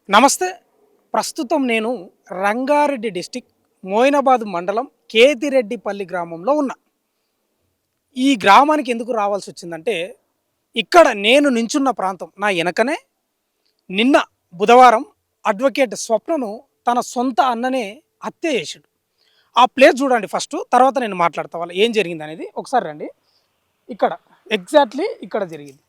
నమస్తే. ప్రస్తుతం నేను రంగారెడ్డి డిస్ట్రిక్ట్ మోయినాబాద్ మండలం కేతిరెడ్డిపల్లి గ్రామంలో ఉన్నా. ఈ గ్రామానికి ఎందుకు రావాల్సొచ్చిందంటే, ఇక్కడ నేను నించున్న ప్రాంతం నా ఎనకనే నిన్న బుధవారం అడ్వకేట్ స్వప్నను తన సొంత అన్ననే హత్య చేసిండు. ఆ ప్లేస్ చూడండి ఫస్టు. తర్వాత నేను మాట్లాడతా వాళ్ళు ఏం జరిగిందనేది. ఒకసారి రండి. ఇక్కడ ఎగ్జాక్ట్‌లీ ఇక్కడ జరిగింది.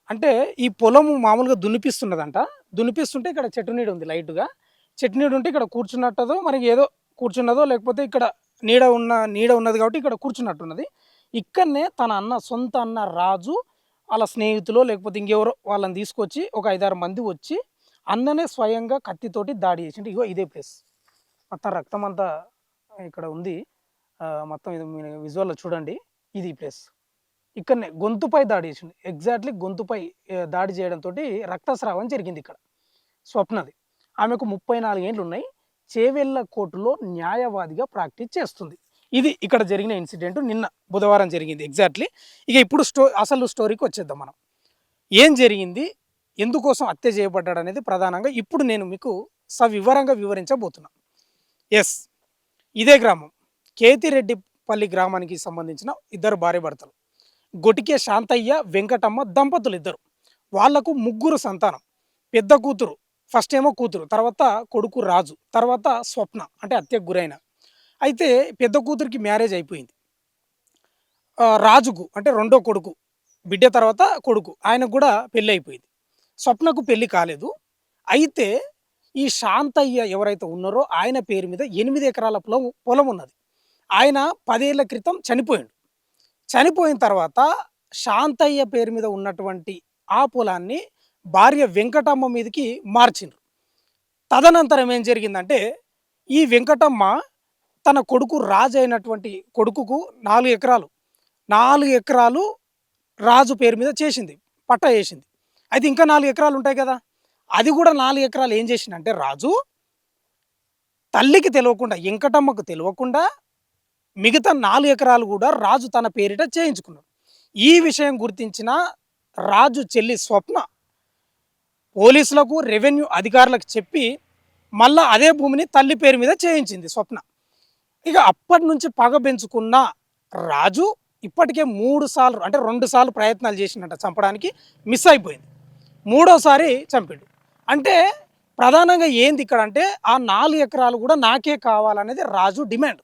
అంటే ఈ పొలము మామూలుగా దున్నిపిస్తున్నదంట. దున్నిపిస్తుంటే ఇక్కడ చెట్టు నీడ ఉంది లైట్‌గా. చెట్టు నీడ ఉంటే ఇక్కడ కూర్చున్నట్టదో మరి ఏదో కూర్చున్నదో లేకపోతే ఇక్కడ నీడ ఉన్నది కాబట్టి ఇక్కడ కూర్చున్నట్టున్నది. ఇక్కడనే తన అన్న సొంత అన్న రాజు ఆళ్ళ స్నేహితులో లేకపోతే ఇంకెవరో వాళ్ళని తీసుకొచ్చి ఒక 5, 6 మంది వచ్చి అన్ననే స్వయంగా కత్తితోటి దాడి చేసిండు. ఇగో ఇదే ప్లేస్. మొత్తం రక్తమంతా ఇక్కడ ఉంది. మొత్తం ఇది మీరు విజువల్‌లో చూడండి. ఇది ప్లేస్. ఇక్కడనే గొంతుపై దాడి చేసిండు. ఎగ్జాక్ట్‌లీ గొంతుపై దాడి చేయడంతోటి రక్తస్రావం జరిగిందిక్కడ స్వప్నది. ఆమెకు 34 ఏండ్లున్నాయి. చేవెళ్ళ కోర్టులో న్యాయవాదిగా ప్రాక్టీస్ చేస్తుంది. ఇది ఇక్కడ జరిగిన ఇన్సిడెంట్ నిన్న బుధవారం జరిగింది ఎగ్జాక్ట్‌లీ. ఇక ఇప్పుడు అసలు స్టోరీకి వచ్చేద్దాం మనం. ఏం జరిగింది? ఎందుకోసం హత్య చేయబడ్డాడనేది ప్రధానంగా ఇప్పుడు నేను మీకు సవివరంగా వివరించబోతున్నా. యెస్. ఇదే గ్రామం. కేతిరెడ్డిపల్లి గ్రామానికి సంబంధించిన ఇద్దరు భార్యాభర్తలు. గొటికే శాంతయ్య, వెంకటమ్మ దంపతులిద్దరు. వాళ్లకు ముగ్గురు సంతానం. పెద్ద కూతురు, ఫస్ట్ ఏమో కూతురు, తర్వాత కొడుకు రాజు, తర్వాత స్వప్న అంటే హత్యకు గురైన. అయితే పెద్ద కూతురికి మ్యారేజ్ అయిపోయింది. రాజుకు అంటే రెండో కొడుకు, బిడ్డ తర్వాత కొడుకు ఆయనకు కూడా పెళ్ళి అయిపోయింది. స్వప్నకు పెళ్లి కాలేదు. అయితే ఈ శాంతయ్య ఎవరైతే ఉన్నారో ఆయన పేరు మీద 8 ఎకరాల పొలం ఉన్నది. ఆయన 10 ఏళ్ల క్రితం చనిపోయిండు. చనిపోయిన తర్వాత శాంతయ్య పేరు మీద ఉన్నటువంటి ఆ పొలాన్ని భార్య వెంకటమ్మ మీదకి మార్చిండ్రు. తదనంతరం ఏం జరిగిందంటే, ఈ వెంకటమ్మ తన కొడుకు రాజు అయినటువంటి కొడుకుకు 4 ఎకరాలు, 4 ఎకరాలు రాజు పేరు మీద చేసింది. పట్టా చేసింది. అయితే ఇంకా 4 ఎకరాలు ఉంటాయి కదా! అది కూడా 4 ఎకరాలు ఏం చేసిండంటే రాజు, తల్లికి తెలవకుండా, వెంకటమ్మకు తెలవకుండా మిగతా 4 ఎకరాలు కూడా రాజు తన పేరిట చేయించుకున్నాడు. ఈ విషయం గుర్తించిన రాజు చెల్లి స్వప్న పోలీసులకు, రెవెన్యూ అధికారులకు చెప్పి మళ్ళా అదే భూమిని తల్లి పేరు మీద చేయించింది స్వప్న. ఇక అప్పటి నుంచి పగ పెంచుకున్న రాజు ఇప్పటికే 3 సార్లు అంటే 2 సార్లు ప్రయత్నాలు చేసిండట చంపడానికి, మిస్ అయిపోయింది. మూడోసారి చంపాడు. అంటే ప్రధానంగా ఏంది ఇక్కడ అంటే ఆ 4 ఎకరాలు కూడా నాకే కావాలనేది రాజు డిమాండ్.